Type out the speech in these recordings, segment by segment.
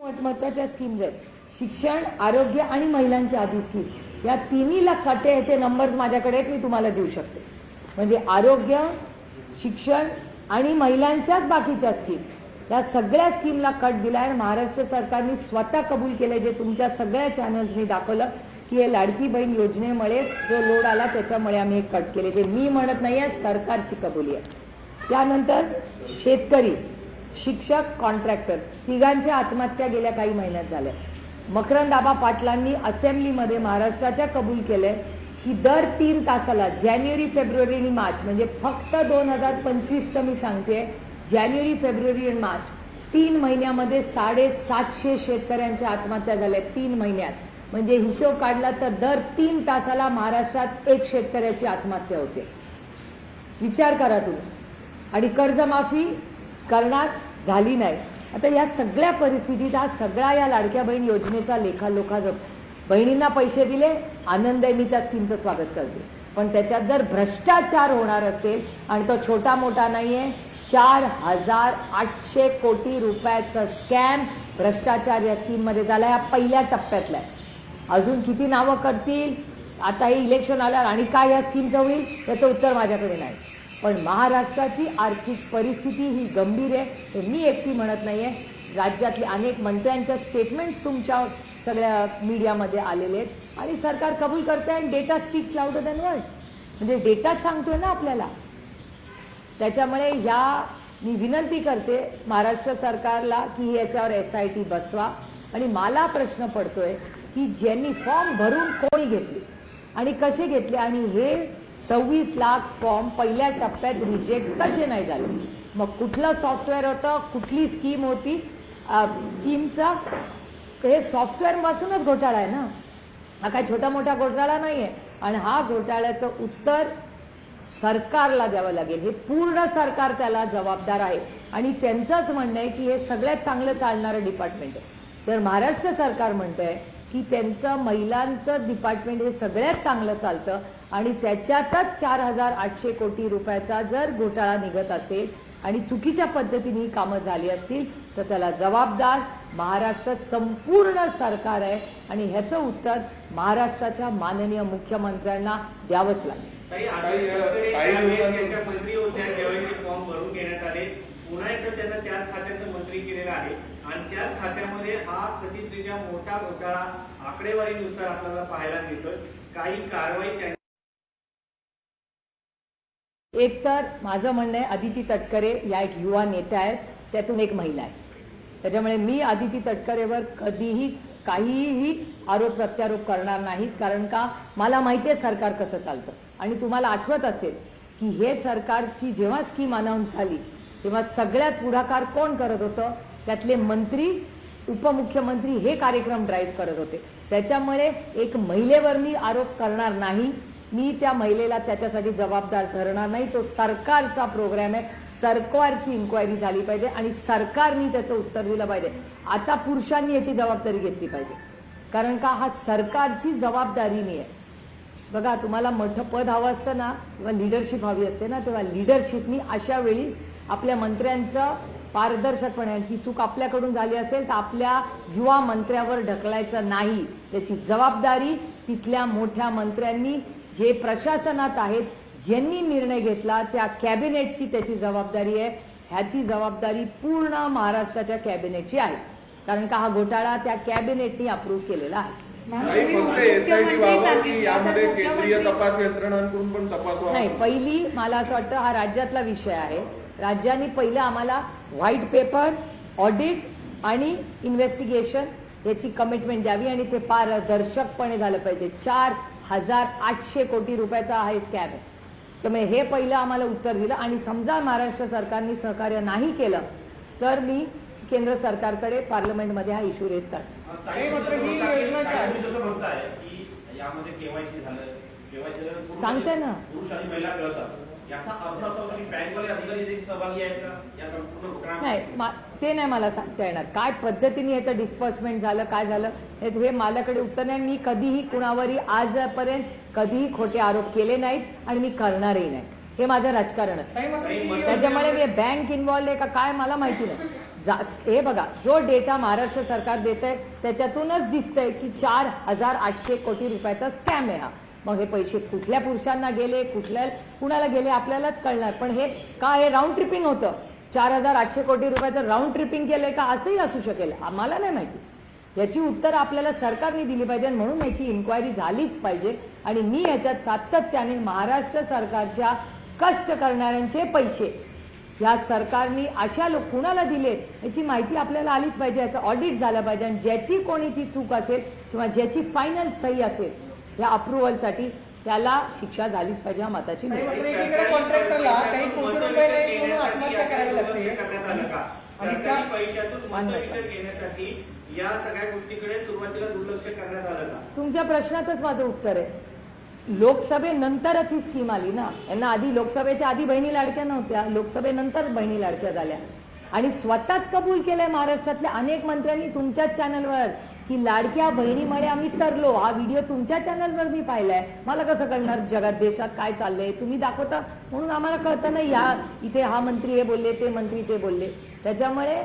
महत्त्वाच्या स्कीम्स आहेत. शिक्षण, आरोग्य आणि महिलांची आधी स्कीम, या तिन्हीला कट आहे. ह्याचे नंबर्स माझ्याकडे आहेत, मी तुम्हाला देऊ शकते. म्हणजे आरोग्य, शिक्षण आणि महिलांच्याच बाकीच्या स्कीम, या सगळ्या स्कीमला कट दिला आहे. महाराष्ट्र सरकारने स्वतः कबूल केले, जे तुमच्या सगळ्या चॅनल्सनी दाखवलं की हे लाडकी बहीण योजनेमुळे जो लोड आला त्याच्यामुळे आम्ही हे कट केले. ते मी म्हणत नाही आहे, सरकारची कबुली आहे. त्यानंतर शेतकरी, शिक्षक, कॉन्ट्रॅक्टर तिघांच्या आत्महत्या गेल्या काही महिन्यात झाल्या. मकरंद पाटलांनी असेंब्लीमध्ये महाराष्ट्राच्या कबूल केले की दर 3 तासाला जानेवारी, फेब्रुवारी आणि मार्च, म्हणजे फक्त 2025चं मी सांगते, जानेवारी, फेब्रुवारी आणि मार्च 3 महिन्यामध्ये 750 शेतकऱ्यांच्या आत्महत्या झाल्या. 3 महिन्यात, म्हणजे हिशोब काढला तर दर 3 तासाला महाराष्ट्रात एक शेतकऱ्याची आत्महत्या होते. विचार करा तुम्ही. आणि कर्जमाफी करणार झाली नाही. आता या सगळ्या परिस्थितीत हा सगळा या लाडक्या बहीण योजनेचा लेखाजोखा, बहिणींना पैसे दिले, आनंद आहे, मी त्या स्कीमचं स्वागत करते. पण त्याच्यात जर भ्रष्टाचार होणार असेल, आणि तो छोटा मोठा नाहीये, 4,800 कोटी रुपयाचा स्कॅम भ्रष्टाचार या स्कीममध्ये झाला. या पहिल्या टप्प्यातला आहे. अजून किती नावं करतील, आता हे इलेक्शन आल्यावर आणि काय या स्कीमचं होईल याचं उत्तर माझ्याकडे नाही. पण महाराष्ट्राची आर्थिक परिस्थिती ही गंभीर आहे, हे मी एकटी म्हणत नाही आहे. राज्यातले अनेक मंत्र्यांच्या स्टेटमेंट्स तुमच्या सगळ्या मीडियामध्ये आलेले आहेत आणि सरकार कबूल करते. आणि data speaks louder than words, म्हणजे डेटाच सांगतोय ना आपल्याला. त्याच्यामुळे मी विनंती करते महाराष्ट्र सरकारला की याच्यावर SIT बसवा. आणि मला प्रश्न पडतोय की ज्यांनी फॉर्म भरून कोणी घेतले आणि कसे घेतले, आणि हे 26 लाख फॉर्म पहिल्या टप्प्यात रिजेक्ट कसे नाही झाले. मग कुठलं सॉफ्टवेअर होतं, कुठली स्कीम होती, स्कीमचा हे सॉफ्टवेअरपासूनच घोटाळा आहे ना. हा काय छोटा मोठा घोटाळा नाही आहे. आणि हा घोटाळ्याचं उत्तर सरकारला द्यावं लागेल. हे पूर्ण सरकार त्याला जबाबदार आहे. आणि त्यांचंच म्हणणं आहे की हे सगळ्यात चांगलं चालणारं डिपार्टमेंट आहे. तर महाराष्ट्र सरकार म्हणतंय की त्यांचं महिलांचं डिपार्टमेंट हे सगळ्यात चांगलं चालतं आणि त्याच्यातच 4,800 कोटी रुपयाचा जर घोटाळा निघत असेल आणि चुकीच्या पद्धतीने ही कामं झाली असतील तर त्याला जबाबदार महाराष्ट्रात संपूर्ण सरकार आहे. आणि ह्याचं उत्तर महाराष्ट्राच्या माननीय मुख्यमंत्र्यांना द्यावंच लागेल. मंत्री होत्या त्यावेळी फॉर्म भरून घेण्यात आले, पुन्हा एकदा त्यांना त्याच खात्याचं मंत्री केलेलं आहे आणि त्याच खात्यामध्ये हा कथितरित्या मोठा घोटाळा आकडेवारीनुसार आपल्याला पाहायला मिळतोय. काही कारवाई एक तर माझं म्हणणं आहे, अदिती तटकरे या एक युवा नेत्या आहेत, त्यातून एक महिला आहे. त्याच्यामुळे मी अदिती तटकरेवर कधीही काहीही आरोप प्रत्यारोप करणार नाहीत. कारण का मला माहिती आहे सरकार कसं चालतं. आणि तुम्हाला आठवत असेल की हे सरकारची जेव्हा स्कीम अनाऊन्स झाली तेव्हा सगळ्यात पुढाकार कोण करत होतं, त्यातले मंत्री, उपमुख्यमंत्री हे कार्यक्रम ड्राईव्ह करत होते. त्याच्यामुळे एक महिलेवर मी आरोप करणार नाही. मी त्या महिलेला त्याच्यासाठी जबाबदार धरणार नाही. तो सरकारचा प्रोग्राम आहे. सरकारची इन्क्वायरी झाली पाहिजे आणि सरकारने त्याचं उत्तर दिलं पाहिजे. आता पुरुषांनी याची जबाबदारी घेतली पाहिजे. कारण का हा सरकारची जबाबदारी नाही आहे. बघा, तुम्हाला मोठं पद हवं असतं ना, किंवा लिडरशिप हवी असते ना, तेव्हा लिडरशिपनी अशा वेळीच आपल्या मंत्र्यांचं पारदर्शकपणे, ही चूक आपल्याकडून झाली असेल तर आपल्या युवा मंत्र्यावर ढकलायचं नाही. त्याची जबाबदारी तिथल्या मोठ्या मंत्र्यांनी, जे प्रशासनात आहेत, ज्यांनी निर्णय घेतला त्या कॅबिनेटची त्याची जबाबदारी आहे. ह्याची जबाबदारी पूर्ण महाराष्ट्राच्या कॅबिनेटची आहे. कारण का हा घोटाळा त्या कॅबिनेटनी अप्रूव्ह केलेला आहे. नाही, पहिली मला असं वाटतं हा राज्यातला विषय आहे. राज्यांनी पहिलं आम्हाला व्हाईट पेपर, ऑडिट आणि इन्व्हेस्टिगेशन याची कमिटमेंट द्यावी आणि ते पारदर्शकपणे झालं पाहिजे. 4,800 कोटी रुपयाचा हा स्कॅम आहे. त्यामुळे हे पहिलं आम्हाला उत्तर दिलं. आणि समजा महाराष्ट्र सरकारने सहकार्य नाही केलं तर मी केंद्र सरकारकडे पार्लमेंटमध्ये हा इश्यू रेज करतो. सांगते ना, नाही ते नाही मला सांगता येणार काय पद्धतीने याचं डिस्पर्समेंट झालं, काय झालं हे माझ्याकडे उत्तर नाही. मी कधीही कुणावरही आजपर्यंत कधीही खोटे आरोप केले नाहीत आणि मी करणारही नाही. हे माझं राजकारण असतं. त्याच्यामुळे मी बँक इन्व्हॉल्व आहे का काय मला माहिती नाही. हे बघा, जो डेटा महाराष्ट्र सरकार देत आहे त्याच्यातूनच दिसतंय की 4,800 कोटी रुपयाचा स्कॅम आहे हा. मग हे पैसे कुठल्या पुरुषांना गेले, कुणाला गेले आपल्यालाच कळणार. पण हे का हे राऊंड ट्रिपिंग होतं, 4,800 कोटी रुपयाचं राऊंड ट्रिपिंग केलंय का असंही असू शकेल, आम्हाला नाही माहिती. याची उत्तर आपल्याला सरकारने दिली पाहिजे आणि म्हणून याची इन्क्वायरी झालीच पाहिजे. आणि मी याच्यात सातत्याने महाराष्ट्र सरकारच्या कष्ट करणाऱ्यांचे पैसे या सरकारने अशा लोक कुणाला दिलेत याची माहिती आपल्याला आलीच पाहिजे, याचं ऑडिट झालं पाहिजे. आणि ज्याची कोणीची चूक असेल किंवा ज्याची फायनल सही असेल या अप्रुव्हलसाठी त्याला शिक्षा झालीच पाहिजे, हा मताची नाही, मात्र एकीकडे कॉन्ट्रॅक्टरला काही कोटी रुपये नाही म्हणून आत्महत्या करावी लागते. आणि त्या पैशातून मतं घेण्यासाठी या सगळ्या गोष्टीकडे सुरुवातीला दुर्लक्ष करण्यात आलं का? तुमच्या प्रश्नातच माझं उत्तर आहे. लोकसभेनंतरच ही स्कीम आली ना. यांना आधी लोकसभेच्या आधी बहिणी लाडक्या नव्हत्या, लोकसभेनंतर बहिणी लाडक्या झाल्या. आणि स्वतःच कबूल केलंय महाराष्ट्रातल्या अनेक मंत्र्यांनी तुमच्याच चॅनलवर की लाडक्या बहिणीमुळे आम्ही तरलो. हा व्हिडिओ तुमच्या चॅनलवर मी पाहिलाय. मला कसं कळणार जगात देशात काय चाललंय, तुम्ही दाखवता म्हणून आम्हाला कळतं नाही. या इथे हा मंत्री हे बोलले, ते मंत्री ते बोलले. त्याच्यामुळे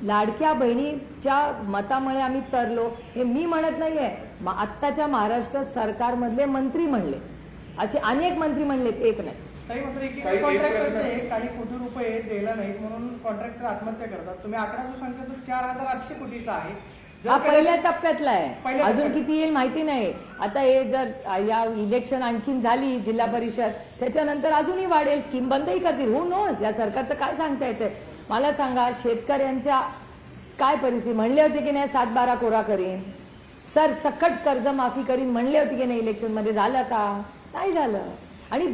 लाडक्या बहिणीच्या मतामुळे आम्ही तरलो हे मी म्हणत नाहीये, आत्ताच्या महाराष्ट्र सरकारमधले मंत्री म्हणले, असे अनेक मंत्री म्हणलेत, एक नाही. काही मात्र एकीकडे कॉन्ट्रॅक्टरचे काही कोटी रुपये द्यायला नाहीत म्हणून कॉन्ट्रॅक्टर आत्महत्या करतात. तुम्ही आकडा जो सांगता तो 4,800 कोटीचा आहे. हा पहिल्या टप्प्यातला आहे, पहिल्या अजून टप्प्यात. किती येईल माहिती नाही. आता हे जर या इलेक्शन आणखीन झाली जिल्हा परिषद त्याच्यानंतर अजूनही वाढेल, स्कीम बंदही करतील. हू नोज, या सरकारचं काय सांगता येतंय. मला सांगा शेतकऱ्यांच्या काय परिस्थिती. म्हणले होते की नाही 7-12 कोरा करीन, सर सकट कर्जमाफी करीन म्हणले होते की नाही इलेक्शन मध्ये, झालं का? नाही झालं. आणि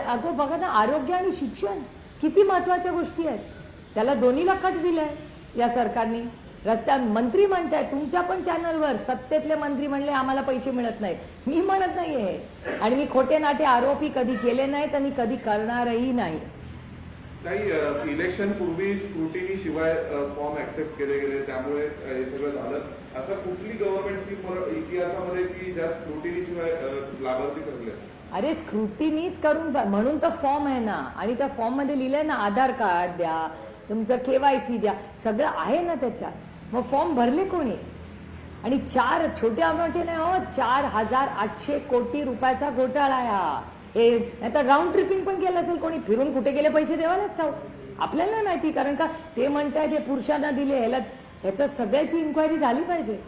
अगो बघा ना, आरोग्य आणि शिक्षण किती महत्वाच्या गोष्टी आहेत, त्याला दोन्हीला कट दिलाय या सरकारने. रस्त्यात मंत्री म्हणताय तुमच्या पण चॅनलवर, सत्तेतले मंत्री म्हणले आम्हाला पैसे मिळत नाहीत. मी म्हणत नाहीये आणि मी खोटे नाटे आरोपी कधी केले नाहीत आणि कधी करणारही नाही. काही इलेक्शन पूर्वी स्क्रुटिनी शिवाय फॉर्म ऍक्सेप्ट केले गेले, त्यामुळे हे सगळं झालं. असं कुठली गव्हर्नमेंट स्कीम इतिहासामध्ये की ज्या स्क्रुटिनी शिवाय लाभार्थी ठरले? अरे स्क्रुटिनीच करून म्हणून तर फॉर्म आहे ना. आणि त्या फॉर्म मध्ये लिहिलंय ना आधार कार्ड द्या, तुमचं KYC द्या, सगळं आहे ना त्याच्यात. मग फॉर्म भरले कोणी? आणि 4 छोटे अमाऊंट नाही हो, 4,800 कोटी रुपयाचा घोटाळा आहे हा. हे नाही तर राऊंड ट्रिपिंग पण केलं असेल कोणी, फिरून कुठे गेले पैसे देवालाच ठाऊक, आपल्याला नाही माहिती. कारण का ते म्हणताय ते पुरुषांना दिले, ह्याच्या सगळ्याची इन्क्वायरी झाली पाहिजे.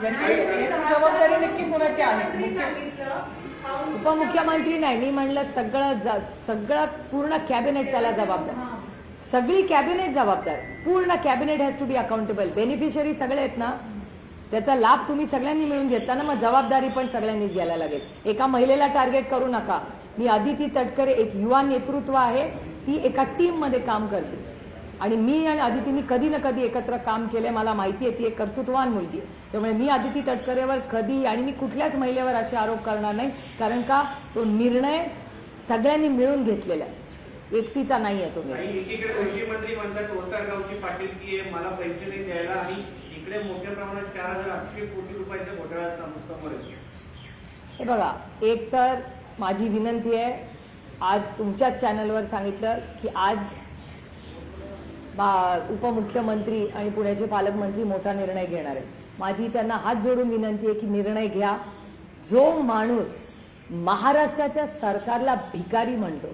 याची जबाबदारी नक्की कोणाची आहे? उपमुख्यमंत्री नाही, मी म्हणलं सगळं पूर्ण कॅबिनेट त्याला जबाबदार, सगळी कॅबिनेट जबाबदार, पूर्ण cabinet has to be accountable. Beneficiary सगळे आहेत ना, त्याचा लाभ तुम्ही सगळ्यांनी मिळून घेतला ना, मग जबाबदारी पण सगळ्यांनीच घ्यायला लागेल. एका महिलेला टार्गेट करू नका. मी अदिती तटकरे एक युवा नेतृत्व आहे, ती एका टीम मध्ये काम करते आणि मी आणि अदितीने कधी ना कधी एकत्र काम केलंय, मला माहिती आहे ती एक कर्तृत्ववान मुलगी आहे. त्यामुळे मी अदिती तटकरेवर कधी आणि मी कुठल्याच महिलेवर असे आरोप करणार नाही, कारण का तो निर्णय सगळ्यांनी मिळून घेतलेला आहे, एकटीचा नाही आहे तो. एकीकडे कृषी मंत्री म्हणतात ओसारगावची पाटीलकी आहे, मला पैसे नाही द्यायला, आणि इकडे मोठ्या प्रमाणात 4,800 कोटी रुपयाचा घोटाळा समोर येतो. हे बघा, एक तर माझी विनंती आहे, आज तुमच्याच चॅनलवर सांगितलं की आज उपमुख्यमंत्री आणि पुण्याचे पालकमंत्री मोठा निर्णय घेणार आहेत. माझी त्यांना हात जोडून विनंती आहे की निर्णय घ्या. जो माणूस महाराष्ट्राच्या सरकारला भिकारी म्हणतो,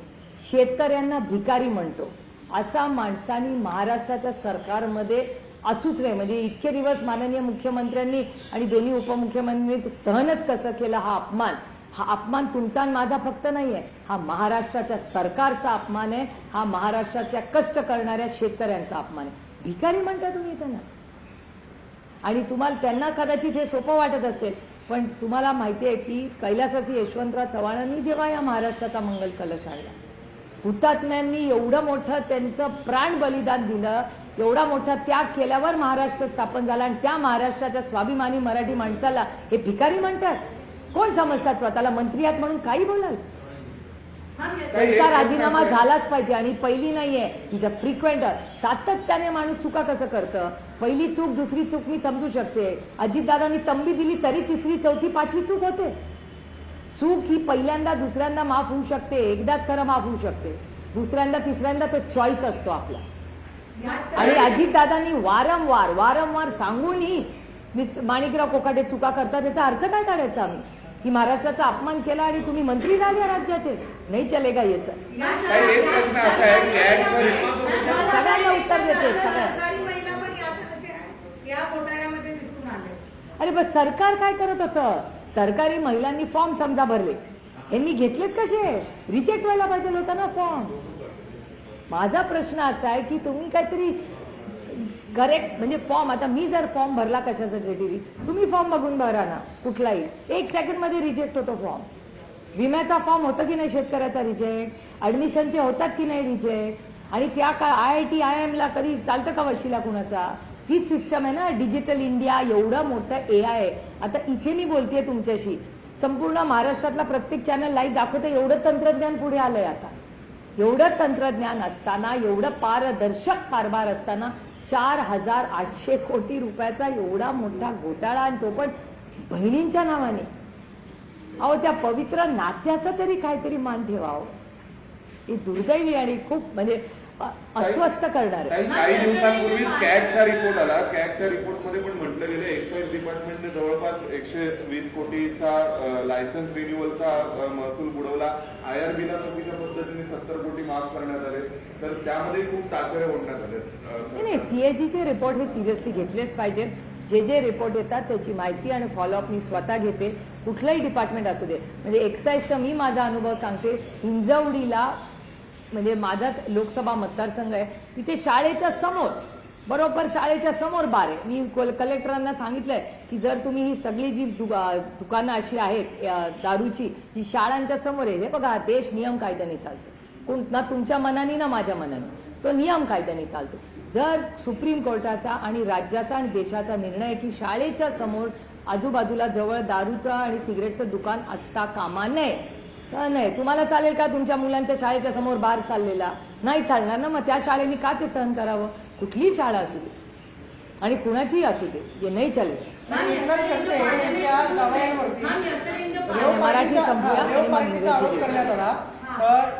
शेतकऱ्यांना भिकारी म्हणतो, असा माणसांनी महाराष्ट्राच्या सरकारमध्ये असूच नाही. म्हणजे इतके दिवस माननीय मुख्यमंत्र्यांनी आणि दोन्ही उपमुख्यमंत्र्यांनी सहनच कसं केलं. हा अपमान तुमचा आणि माझा फक्त नाही आहे, हा महाराष्ट्राच्या सरकारचा अपमान आहे, हा महाराष्ट्रातल्या कष्ट करणाऱ्या शेतकऱ्यांचा अपमान आहे. भिकारी म्हणता तुम्ही त्यांना. आणि तुम्हाला त्यांना कदाचित हे सोपं वाटत असेल, पण तुम्हाला माहिती आहे की कैलासवासी यशवंतराव चव्हाणांनी जेव्हा या महाराष्ट्राचा मंगल कलश आणला, हुतात्म्यांनी एवढं मोठं त्यांचं प्राण बलिदान दिलं, एवढा मोठा त्याग केल्यावर महाराष्ट्र स्थापन झाला. आणि त्या महाराष्ट्राच्या स्वाभिमानी मराठी माणसाला हे भिकारी म्हणतात. कोण समजतात स्वतःला मंत्री आहेत म्हणून काही बोलाल? त्यांचा राजीनामा झालाच पाहिजे. आणि पहिली नाहीये, इज अ फ्रिक्वेंट, सातत्याने माणूस चुका कसं करतं. पहिली चूक दुसरी चूक मी समजू शकते, अजितदादांनी तंबी दिली तरी तिसरी चौथी पाचवी चूक होते. चूक ही पहिल्यांदा दुसऱ्यांदा माफ होऊ शकते, एकदाच खरं माफ होऊ शकते, दुसऱ्यांदा तिसऱ्यांदा तो चॉईस असतो आपला. आणि अजितदादांनी वारंवार सांगूनही मिस्टर माणिकराव कोकाटे चुका करतात, त्याचा अर्थ काय काढायचा आम्ही की महाराष्ट्राचा अपमान केला आणि तुम्ही मंत्री झाले या राज्याचे? नाही चलेगा ये सर. ताई, एक प्रश्न असा आहे की ऍडचा रिपोर्ट सगळ्यांना उत्तर देते सगळ्या. या घोटाळ्यामध्ये दिसून आले. अरे बस सरकार काय करत होतं? सरकारी महिलांनी फॉर्म समजा भरले, यांनी घेतलेच कसे? रिजेक्ट व्हायला पाहिजे होता ना फॉर्म. माझा प्रश्न असा आहे की तुम्ही काहीतरी करेक्ट म्हणजे फॉर्म, आता मी जर फॉर्म भरला कशासाठी टीव्ही, तुम्ही फॉर्म बघून भरा ना कुठलाही, 1 सेकंडमध्ये रिजेक्ट होतो फॉर्म. विम्याचा फॉर्म होतं की नाही शेतकऱ्याचा रिजेक्ट, ऍडमिशनचे होतात की नाही रिजेक्ट, आणि त्या काय IIT IIM ला कधी चालतं का वशिला कुणाचा? हीच सिस्टम आहे ना. डिजिटल इंडिया एवढं मोठं AI आहे. आता इथे मी बोलतेय तुमच्याशी, संपूर्ण महाराष्ट्रातला प्रत्येक चॅनल लाईव्ह दाखवतं. एवढं तंत्रज्ञान पुढे आलंय आता. एवढं तंत्रज्ञान असताना, एवढं पारदर्शक कारभार असताना 4,800 कोटी रुपयाचा एवढा मोठा घोटाळा, आणि तो पण बहिणींच्या नावाने. अहो, त्या पवित्र नात्याचा तरी काहीतरी मान ठेवावं. हे दुर्दैवी आणि खूप म्हणजे अस्वस्थ करणार आहे. काही दिवसांपूर्वी कॅगचा रिपोर्ट आला. कॅगच्या रिपोर्टमध्ये पण म्हटलं गेलं एक्साईज डिपार्टमेंटने जवळपास 120 कोटीचा लायसन्स रिन्युअलचा महसूल बुडवला. IRB ला चुकीच्या पद्धतीने 70 कोटी माफ करण्यात आले. तर त्यामध्ये खूप ताशेरे ओढण्यात आले. नाही, CAG रिपोर्ट हे सिरियसली घेतलेच पाहिजे. जे रिपोर्ट येतात त्याची माहिती आणि फॉलोअप मी स्वतः घेते, कुठलंही डिपार्टमेंट असू दे. म्हणजे एक्साईजचा मी माझा अनुभव सांगते. हिंजवडीला म्हणजे माझाच लोकसभा मतदारसंघ आहे, तिथे शाळेच्या समोर, बरोबर शाळेच्या समोर बार आहे. मी कलेक्टरांना सांगितलंय की जर तुम्ही ही सगळी जी दुकानं अशी आहेत दारूची, जी शाळांच्या समोर आहे, हे बघा देश नियम कायद्याने चालतो, ना तुमच्या मनाने ना माझ्या मनाने, तो नियम कायद्याने चालतो. जर सुप्रीम कोर्टाचा आणि राज्याचा आणि देशाचा निर्णय आहे की शाळेच्या समोर आजूबाजूला जवळ दारूचं आणि सिगरेटचं दुकान असता कामा नये, नाही तुम्हाला चालेल का तुमच्या मुलांच्या शाळेच्या समोर बार चाललेला? नाही चालणार ना. मग त्या शाळेने का ते सहन करावं? कुठलीही शाळा असू दे आणि कुणाचीही असू दे, जे नाही चालेल. मराठी संपूया आणि मग इंग्रजी करण्यात आला.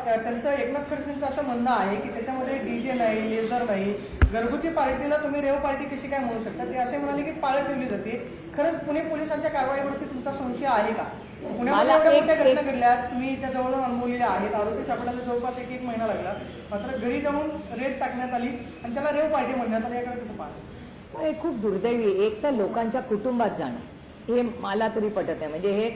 त्यांचं एकनाथ खडसेंचं असं म्हणणं आहे की त्याच्यामध्ये DJ नाही, लेझर नाही, घरगुती पार्टीला तुम्ही रेव पार्टी कशी काय म्हणू शकता? ते असे म्हणाले की पाळत ठेवली जाते. खरंच पुणे पोलिसांच्या कारवाईवरती तुमचा संशय आहे का? पुण्यामध्ये एवढ्या मोठ्या घटना घडल्या, तुम्ही त्या जवळ अनुभवलेल्या आहेत. आरोपी सापडायला जवळपास 1 महिना लागला, मात्र घरी जाऊन रेड टाकण्यात आली आणि त्याला रेव पार्टी म्हणण्यात आली. याकडे कसं पाहता? हे खूप दुर्दैवी. एक तर लोकांच्या कुटुंबात जाणं हे मला तरी पटत नाही. म्हणजे हे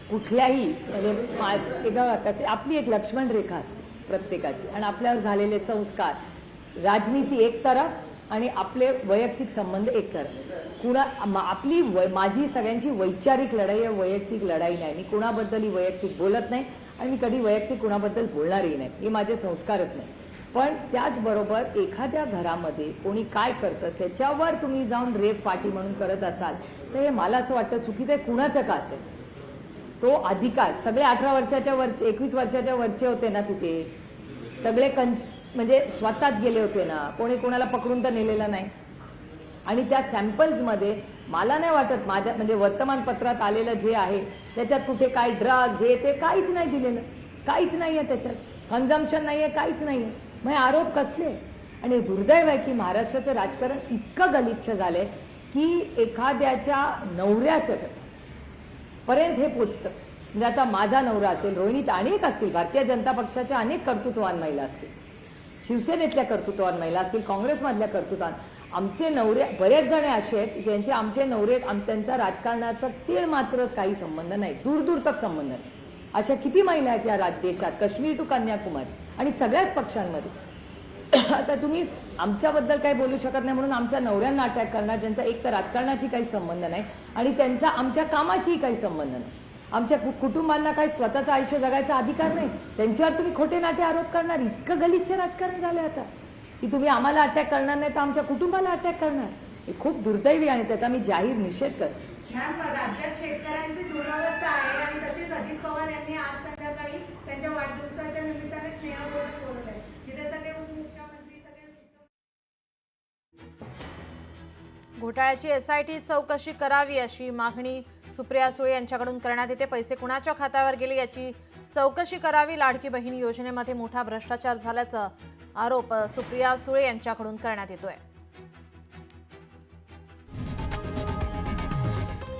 कुठल्याही म्हणजे आपली एक लक्ष्मण रेखा असते प्रत्येकाची, आणि आपल्यावर झालेले संस्कार, राजनीती एक तरफ आणि आपले वैयक्तिक संबंध एक तरफ. आपली माझी सगळ्यांची वैचारिक लढाई आहे, वैयक्तिक लढाई नाही. मी कुणाबद्दलही वैयक्तिक बोलत नाही आणि मी कधी वैयक्तिक कुणाबद्दल बोलणारही नाही. हे माझे संस्कारच नाही. पण त्याचबरोबर एखाद्या घरामध्ये कोणी काय करतं त्याच्यावर तुम्ही जाऊन रेप पार्टी म्हणून करत असाल तर हे मला असं वाटतं चुकीचं आहे. कुणाचं का असेल तो अधिकार, सगळे 18 वर्षाच्या वरचे 21 वर्षाच्या वरचे होते ना तिथे, सगळे म्हणजे स्वतःच गेले होते ना, कोणी कोणाला पकडून तर नेलेलं नाही. आणि त्या सॅम्पल्समध्ये मला नाही वाटत माझ्या म्हणजे वर्तमानपत्रात आलेलं जे आहे त्याच्यात कुठे काय ड्रग हे ते काहीच नाही दिलेलं, काहीच नाही आहे त्याच्यात, कन्झम्पशन नाही आहे, काहीच नाही आहे. मग म्हणजे आरोप कसले? आणि दुर्दैव आहे की महाराष्ट्राचं राजकारण इतकं गलिच्छ झालंय की एखाद्याच्या नवऱ्याचं पर्यंत हे पोचतं. म्हणजे आता माझा नवरा असेल, रोहिणीत अनेक असतील, भारतीय जनता पक्षाच्या अनेक कर्तृत्ववान महिला असतील, शिवसेनेतल्या कर्तृत्ववान महिला असतील, काँग्रेसमधल्या कर्तृत्ववान, आमचे नवरे बरेच जण असे आहेत ज्यांचे आमचे नवरे त्यांचा राजकारणाचा तीळ मात्र काही संबंध नाही, दूर तक संबंध नाही. अशा किती महिला आहेत या देशात, काश्मीर टू कन्याकुमारी, आणि सगळ्याच पक्षांमध्ये. आता तुम्ही आमच्याबद्दल काही बोलू शकत नाही म्हणून आमच्या नवऱ्यांना अटॅक करणार, ज्यांचा एक तर राजकारणाशी काही संबंध नाही आणि त्यांचा आमच्या कामाशीही काही संबंध नाही. आमच्या कुटुंबांना काही स्वतःचं आयुष्य जगायचा अधिकार नाही, त्यांच्यावर तुम्ही खोटे नाटे आरोप करणार. इतकं गलिच्छ राजकारण झालं आता की तुम्ही आम्हाला अटॅक करणार नाही तर आमच्या कुटुंबाला अटॅक करणार. हे खूप दुर्दैवी आणि त्याचा मी जाहीर निषेध करते. राज्यात शेतकऱ्यांची दुरावस्था आहे आणि तसेच अजित पवार यांनी आज संध्याकाळी त्यांच्या वाढदिवसाच्या निमित्ताने स्नेहभोजन बोलवलंय, जिथे सगळे उपमुख्यमंत्री घोटाळ्याची SIT चौकशी करावी अशी मागणी सुप्रिया सुळे यांच्याकडून करण्यात येते. पैसे कुणाच्या खात्यावर गेले याची चौकशी करावी. लाडकी बहीण योजनेमध्ये मोठा भ्रष्टाचार झाल्याचं आरोप सुप्रिया सुळे यांच्याकडून करण्यात येतोय.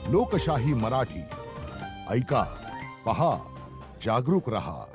लोकशाही मराठी ऐका, पहा, जागरूक रहा.